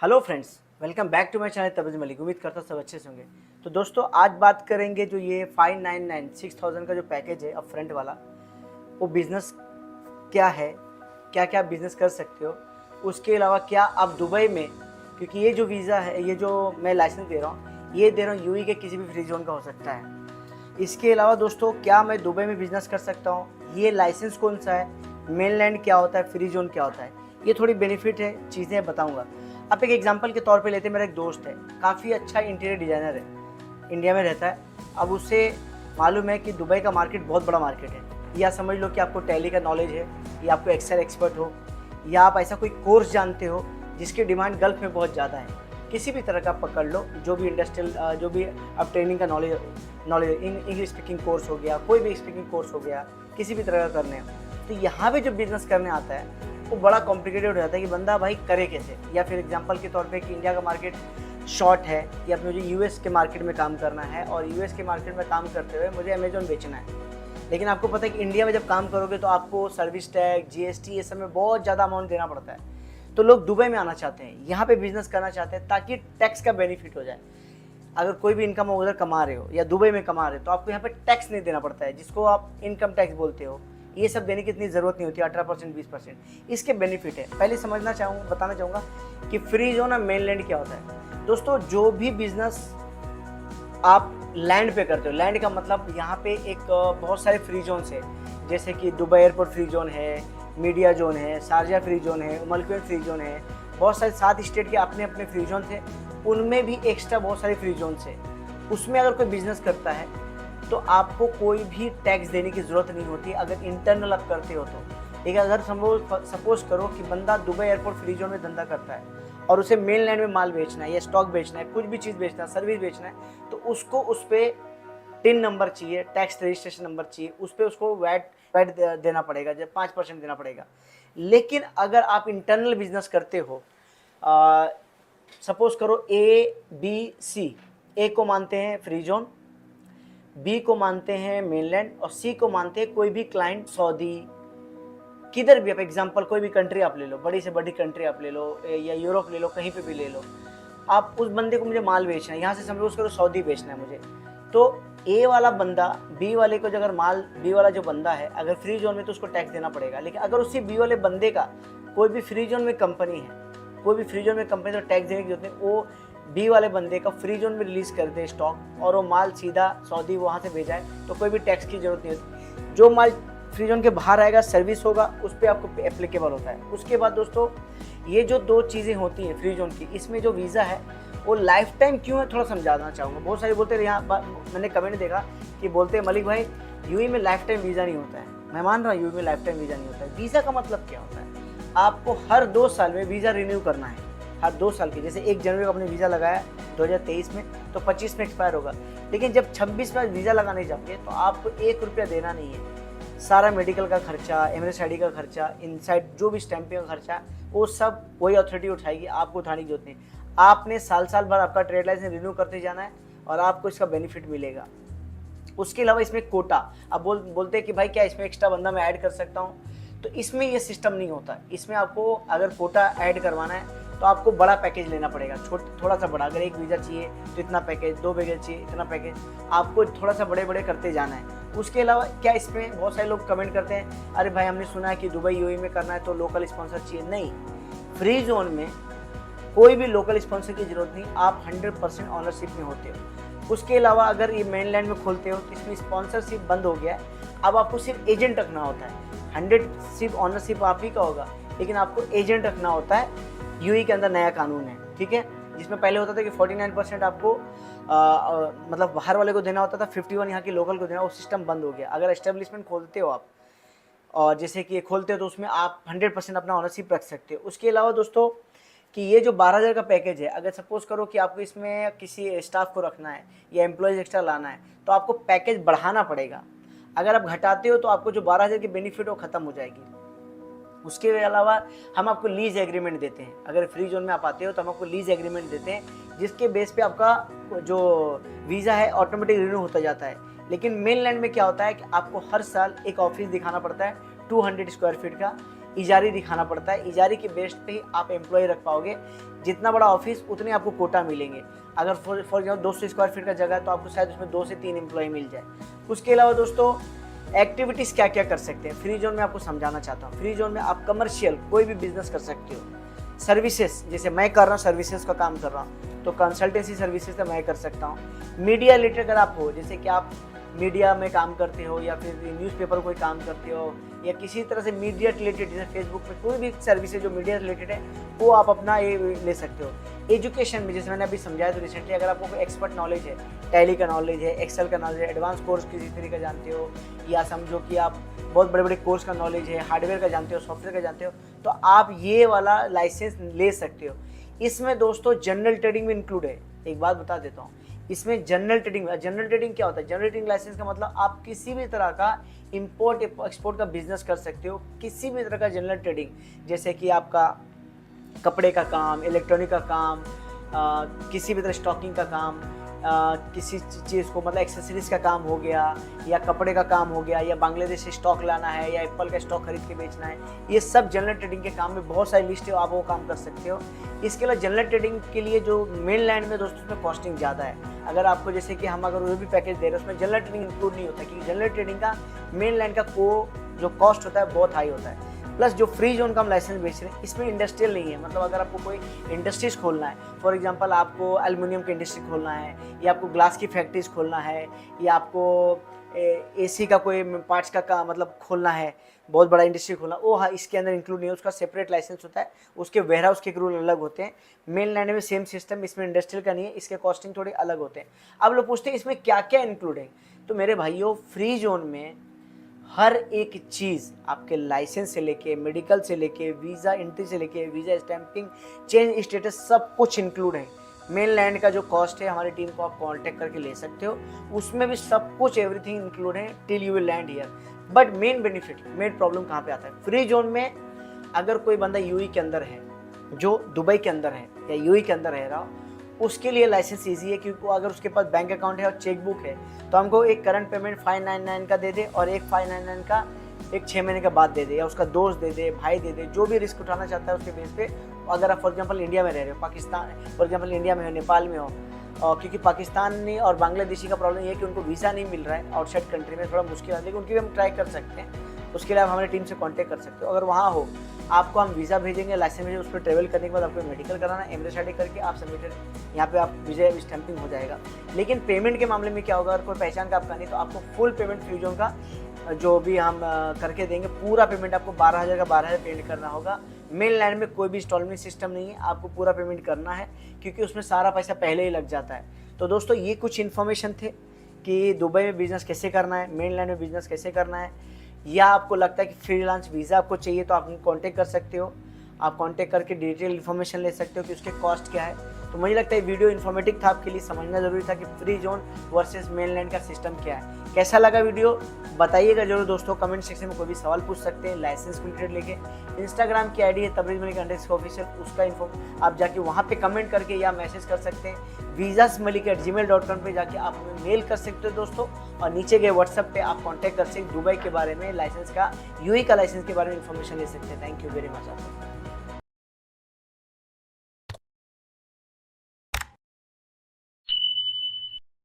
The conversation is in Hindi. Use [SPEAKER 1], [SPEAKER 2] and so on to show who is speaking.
[SPEAKER 1] Hello friends, welcome back to my channel Tabrez Malik. उम्मीद करता हूँ सब अच्छे से होंगे। तो दोस्तों आज बात करेंगे जो ये 599 6000 का जो पैकेज है अप फ्रंट वाला, वो बिज़नेस क्या है, क्या क्या बिज़नेस कर सकते हो। उसके अलावा क्या आप दुबई में, क्योंकि ये जो वीज़ा है, ये जो मैं लाइसेंस दे रहा हूँ, ये दे रहा हूँ यूएई के किसी भी फ्री जोन का हो सकता है। इसके अलावा दोस्तों क्या मैं दुबई में बिज़नेस कर सकता हूँ, ये लाइसेंस कौन सा है, मेनलैंड क्या होता है, फ्री जोन क्या होता है, ये थोड़ी बेनिफिट है चीज़ें बताऊँगा। आप एक एग्जांपल के तौर पे लेते हैं, मेरा एक दोस्त है, काफ़ी अच्छा इंटीरियर डिज़ाइनर है, इंडिया में रहता है। अब उसे मालूम है कि दुबई का मार्केट बहुत बड़ा मार्केट है, या समझ लो कि आपको टैली का नॉलेज है, या आपको एक्सेल एक्सपर्ट हो, या आप ऐसा कोई कोर्स जानते हो जिसकी डिमांड गल्फ़ में बहुत ज़्यादा है। किसी भी तरह का पकड़ लो, जो भी इंडस्ट्रियल जो भी आप ट्रेनिंग का नॉलेज इंग्लिश स्पीकिंग कोर्स हो गया, कोई भी स्पीकिंग कोर्स हो गया, किसी भी तरह का करने हो, तो यहाँ पे जो बिज़नेस करने आता है वो बड़ा कॉम्प्लिकेटेड हो जाता है कि बंदा भाई करे कैसे। या फिर एग्जांपल के तौर पे कि इंडिया का मार्केट शॉर्ट है, या फिर मुझे यूएस के मार्केट में काम करना है, और यूएस के मार्केट में काम करते हुए मुझे अमेजोन बेचना है। लेकिन आपको पता है कि इंडिया में जब काम करोगे तो आपको सर्विस टैक्स, जीएसटी, ये सब में बहुत ज़्यादा अमाउंट देना पड़ता है। तो लोग दुबई में आना चाहते हैं, यहाँ पे बिजनेस करना चाहते हैं, ताकि टैक्स का बेनिफिट हो जाए। अगर कोई भी इनकम उधर कमा रहे हो या दुबई में कमा रहे हो, तो आपको यहाँ पे टैक्स नहीं देना पड़ता है, जिसको आप इनकम टैक्स बोलते हो। ये सब देने की इतनी ज़रूरत नहीं होती, 18% 20%। इसके बेनिफिट है। पहले बताना चाहूँगा कि फ्री जोन और मेनलैंड क्या होता है। दोस्तों जो भी बिजनेस आप लैंड पे करते हो, लैंड का मतलब यहाँ पे एक बहुत सारे फ्री जोन्स है, जैसे कि दुबई एयरपोर्ट फ्री जोन है, मीडिया जोन है, शारजा फ्री जोन है, मलकुवेट फ्री जोन है, बहुत सारे 7 स्टेट के अपने अपने फ्री जोन थे। उनमें भी एक्स्ट्रा बहुत सारे फ्री जोन है। उसमें अगर कोई बिजनेस करता है तो आपको कोई भी टैक्स देने की ज़रूरत नहीं होती, अगर इंटरनल आप करते हो तो। लेकिन अगर सपोज करो कि बंदा दुबई एयरपोर्ट फ्री जोन में धंधा करता है और उसे मेन लैंड में माल बेचना है, या स्टॉक बेचना है, कुछ भी चीज़ बेचना है, सर्विस बेचना है, तो उसको उस पर टिन नंबर चाहिए, टैक्स रजिस्ट्रेशन नंबर चाहिए, उस पर उसको वैट देना पड़ेगा, जब 5% देना पड़ेगा। लेकिन अगर आप इंटरनल बिजनेस करते हो, सपोज करो ABC, ए को मानते हैं फ्री जोन, बी को मानते हैं मेनलैंड, और सी को मानते हैं कोई भी क्लाइंट सऊदी, किधर भी आप एग्जांपल कोई भी कंट्री आप ले लो, बड़ी से बड़ी कंट्री आप ले लो, या यूरोप ले लो, कहीं पे भी ले लो। आप उस बंदे को मुझे माल बेचना है, यहाँ से समझो उसको सऊदी बेचना है मुझे, तो ए वाला बंदा बी वाले को, अगर माल बी वाला जो बंदा है अगर फ्री जोन में, तो उसको टैक्स देना पड़ेगा। लेकिन अगर उसी बी वाले बंदे का कोई भी फ्री जोन में कंपनी है, कोई भी फ्री जोन में कंपनी, तो टैक्स देने की जरूरत नहीं। वो बी वाले बंदे का फ्री जोन में रिलीज कर दे स्टॉक, और वो माल सीधा सऊदी वहाँ से भेजा है, तो कोई भी टैक्स की जरूरत नहीं होती। जो माल फ्री जोन के बाहर आएगा, सर्विस होगा, उस पर आपको एप्लीकेबल होता है। उसके बाद दोस्तों ये जो दो चीज़ें होती हैं फ्री जोन की, इसमें जो वीज़ा है वो लाइफ टाइम क्यों है, थोड़ा समझाना चाहूँगा। बहुत सारे बोलते हैं, यहाँ मैंने कमेंट देखा कि बोलते हैं मलिक भाई यूएई में लाइफ टाइम वीज़ा नहीं होता है। मैं मान रहा हूँ यूएई में लाइफ टाइम वीज़ा नहीं होता है। वीज़ा का मतलब क्या होता है, आपको हर 2 साल में वीज़ा रिन्यू करना है, हर 2 साल के। जैसे 1 जनवरी को आपने वीज़ा लगाया 2023 में, तो 25 में एक्सपायर होगा। लेकिन जब 26 में वीज़ा लगाने जाओगे तो आपको 1 रुपया देना नहीं है। सारा मेडिकल का खर्चा, एमएनएस आईडी का खर्चा, इनसाइड जो भी स्टैंपिंग का खर्चा, वो सब वही अथॉरिटी उठाएगी, आपको उठाने की जरूरत नहीं। आपने साल भर आपका ट्रेड लाइसेंस रिन्यू करते जाना है, और आपको इसका बेनिफिट मिलेगा। उसके अलावा इसमें कोटा, अब बोलते हैं कि भाई क्या इसमें एक्स्ट्रा बंदा मैं ऐड कर सकता हूँ, तो इसमें ये सिस्टम नहीं होता। इसमें आपको अगर कोटा ऐड करवाना है तो आपको बड़ा पैकेज लेना पड़ेगा, थोड़ा सा बड़ा। अगर 1 वीज़ा चाहिए तो इतना पैकेज, 2 वीज़ा चाहिए इतना पैकेज, आपको थोड़ा सा बड़े बड़े करते जाना है। उसके अलावा क्या, इसमें बहुत सारे लोग कमेंट करते हैं, अरे भाई हमने सुना है कि दुबई यूएई में करना है तो लोकल स्पॉन्सर चाहिए। नहीं, फ्री जोन में कोई भी लोकल स्पॉन्सर की जरूरत नहीं, आप 100% ऑनरशिप में होते हो। उसके अलावा अगर ये मेनलैंड में खोलते हो तो इसमें स्पॉन्सरशिप बंद हो गया है, अब आपको सिर्फ एजेंट रखना होता है। 100 ऑनरशिप आप ही का होगा, लेकिन आपको एजेंट रखना होता है। यूएई के अंदर नया कानून है, ठीक है, जिसमें पहले होता था कि 49% आपको मतलब बाहर वाले को देना होता था, 51 यहाँ के लोकल को देना, वो सिस्टम बंद हो गया। अगर एस्टेब्लिशमेंट खोलते हो आप, और जैसे कि ये खोलते हो, तो उसमें आप 100% अपना ऑनरशिप रख सकते हो। उसके अलावा दोस्तों कि ये जो 12,000 का पैकेज है, अगर सपोज करो कि आपको इसमें किसी स्टाफ को रखना है या एम्प्लॉयज़ एक्स्ट्रा लाना है, तो आपको पैकेज बढ़ाना पड़ेगा। अगर आप घटाते हो तो आपको जो 12,000 की बेनिफिट हो ख़त्म हो जाएगी। उसके अलावा हम आपको लीज एग्रीमेंट देते हैं। अगर फ्री जोन में आप आते हो तो हम आपको लीज एग्रीमेंट देते हैं, जिसके बेस पे आपका जो वीज़ा है ऑटोमेटिक रिन्यू होता जाता है। लेकिन मेनलैंड में क्या होता है कि आपको हर साल एक ऑफिस दिखाना पड़ता है 200 स्क्वायर फीट का, इजारी दिखाना पड़ता है। इजारी के बेस पे ही आप एम्प्लॉय रख पाओगे। जितना बड़ा ऑफिस उतने आपको कोटा मिलेंगे। अगर फॉर एग्जाम्पल 200 स्क्वायर फीट का जगह है तो आपको शायद उसमें 2 से 3 एम्प्लॉय मिल जाए। उसके अलावा दोस्तों एक्टिविटीज़ क्या क्या कर सकते हैं फ्री जोन में आपको समझाना चाहता हूँ। फ्री जोन में आप कमर्शियल कोई भी बिजनेस कर सकते हो। सर्विसेज जैसे मैं कर रहा हूँ, सर्विसेज का काम कर रहा हूँ, तो कंसल्टेंसी सर्विसेज तो मैं कर सकता हूँ। मीडिया रिलेटेड अगर आप हो, जैसे कि आप मीडिया में काम करते हो या फिर न्यूज़पेपर कोई काम करते हो या किसी तरह से मीडिया रिलेटेड, जैसे फेसबुक पे कोई भी सर्विस है जो मीडिया रिलेटेड है, वो आप अपना ये ले सकते हो। एजुकेशन में जैसे मैंने अभी समझाया तो रिसेंटली, अगर आपको कोई एक्सपर्ट नॉलेज है, टैली का नॉलेज है, एक्सेल का नॉलेज है, एडवांस कोर्स किसी तरीके का जानते हो, या समझो कि आप बहुत बड़े बड़े कोर्स का नॉलेज है, हार्डवेयर का जानते हो, सॉफ्टवेयर का जानते हो, तो आप ये वाला लाइसेंस ले सकते हो। इसमें दोस्तों जनरल ट्रेडिंग भी इंक्लूड है। एक बात बता देता हूँ, इसमें जनरल ट्रेडिंग क्या होता है? जनरल ट्रेडिंग लाइसेंस का मतलब आप किसी भी तरह का इंपोर्ट एक्सपोर्ट का बिजनेस कर सकते हो। किसी भी तरह का जनरल ट्रेडिंग, जैसे कि आपका कपड़े का काम, इलेक्ट्रॉनिक का काम, किसी भी तरह स्टॉकिंग का काम, किसी चीज़ को मतलब एक्सेसरीज का काम हो गया, या कपड़े का काम हो गया, या बांग्लादेश से स्टॉक लाना है, या एप्पल का स्टॉक खरीद के बेचना है, ये सब जनरल ट्रेडिंग के काम में बहुत सारी लिस्ट है, आप वो काम कर सकते हो। इसके अलावा जनरल ट्रेडिंग के लिए जो मेन लैंड में दोस्तों उसमें कॉस्टिंग ज़्यादा है। अगर आपको जैसे कि हम अगर वो भी पैकेज दे रहे हैं उसमें जनरल ट्रेडिंग इंक्लूड नहीं होता, क्योंकि जनरल ट्रेडिंग का मेन लैंड का जो कॉस्ट होता है बहुत हाई होता है। प्लस जो फ्री जोन का हम लाइसेंस बेच रहे हैं इसमें इंडस्ट्रियल नहीं है। मतलब अगर आपको कोई इंडस्ट्रीज खोलना है, फॉर एग्जांपल आपको एल्युमिनियम की इंडस्ट्री खोलना है, या आपको ग्लास की फैक्ट्रीज खोलना है, या आपको एसी का कोई पार्ट्स का मतलब खोलना है, बहुत बड़ा इंडस्ट्री खोलना, वो हाँ इसके अंदर इंक्लूड नहीं है। उसका सेपरेट लाइसेंस होता है, उसके वेयरहाउस के रूल अलग होते हैं। मेन लैंड में सेम सिस्टम, इसमें इंडस्ट्रियल का नहीं है, इसके कॉस्टिंग थोड़े अलग होते हैं। अब लोग पूछते हैं इसमें क्या क्या इंक्लूड है, तो मेरे भाइयों फ्री जोन में हर एक चीज़ आपके लाइसेंस से लेके, मेडिकल से लेके, वीज़ा एंट्री से लेके, वीज़ा स्टैंपिंग, चेंज स्टेटस, सब कुछ इंक्लूड है। मेन लैंड का जो कॉस्ट है हमारी टीम को आप कांटेक्ट करके ले सकते हो, उसमें भी सब कुछ एवरीथिंग इंक्लूड है till you will land here. But main benefit, main problem कहाँ पे आता है? फ्री जोन में अगर कोई बंदा यूएई के अंदर है, जो दुबई के अंदर है या यूएई के अंदर रह रहा हो, उसके लिए लाइसेंस ईजी है, क्योंकि अगर उसके पास बैंक अकाउंट है और चेकबुक है तो हमको एक करंट पेमेंट 599 का दे दे और एक 599 का एक 6 महीने के बाद दे दे, या उसका दोस्त दे दे, भाई दे दे, जो भी रिस्क उठाना चाहता है उसके बेस पे। अगर आप फॉर एग्जांपल इंडिया में रह रहे हो, पाकिस्तान फॉर एग्जांपल इंडिया में हो, नेपाल में हो, क्योंकि पाकिस्तानी और बांग्लादेशी का प्रॉब्लम ये है कि उनको वीज़ा नहीं मिल रहा है, आउटसाइड कंट्री में थोड़ा मुश्किल है, लेकिन उनकी भी हम ट्राई कर सकते हैं। उसके लिए आप हमारी टीम से कांटेक्ट कर सकते हो। अगर वहाँ हो, आपको हम वीज़ा भेजेंगे, लाइसेंस भेजेंगे, उस पर ट्रैवल करने के बाद आपको मेडिकल कराना है, एमरेस आईडी करके आप सबमिटेड, यहाँ पे आप वीज़ा स्टैंपिंग हो जाएगा। लेकिन पेमेंट के मामले में क्या होगा, अगर कोई पहचान का आपका नहीं तो आपको फुल पेमेंट फ्री जोन का जो भी हम करके देंगे, पूरा पेमेंट आपको 12,000 का 12,000 पेमेंट करना होगा। मेन लैंड में कोई भी इंस्टॉलमेंट सिस्टम नहीं है, आपको पूरा पेमेंट करना है, क्योंकि उसमें सारा पैसा पहले ही लग जाता है। तो दोस्तों ये कुछ इन्फॉर्मेशन थे कि दुबई में बिज़नेस कैसे करना है, मेन लैंड में बिज़नेस कैसे करना है, या आपको लगता है कि फ्रीलांस वीज़ा आपको चाहिए तो आप कांटेक्ट कर सकते हो। आप कांटेक्ट करके डिटेल इन्फॉर्मेशन ले सकते हो कि उसके कॉस्ट क्या है। तो मुझे लगता है वीडियो इन्फॉर्मेटिव था, आपके लिए समझना ज़रूरी था कि फ्री जोन वर्सेस मेनलैंड का सिस्टम क्या है। कैसा लगा वीडियो बताइएगा जरूर दोस्तों, कमेंट सेक्शन में कोई भी सवाल पूछ सकते हैं लाइसेंस को रिलेटेड लेके। इंस्टाग्राम की आईडी है तबरेज़ मलिक _ऑफिशियल, उसका इन्फो आप जाके वहाँ पे कमेंट करके या मैसेज कर सकते हैं। visasmalik@gmail.com पे जाके आप हमें मेल कर सकते हो दोस्तों, और नीचे गए व्हाट्सएप पे आप कॉन्टैक्ट कर सकते हैं। दुबई के बारे में लाइसेंस का, यूएई का लाइसेंस के बारे में इन्फॉर्मेशन ले सकते हैं। थैंक यू वेरी मच आपको।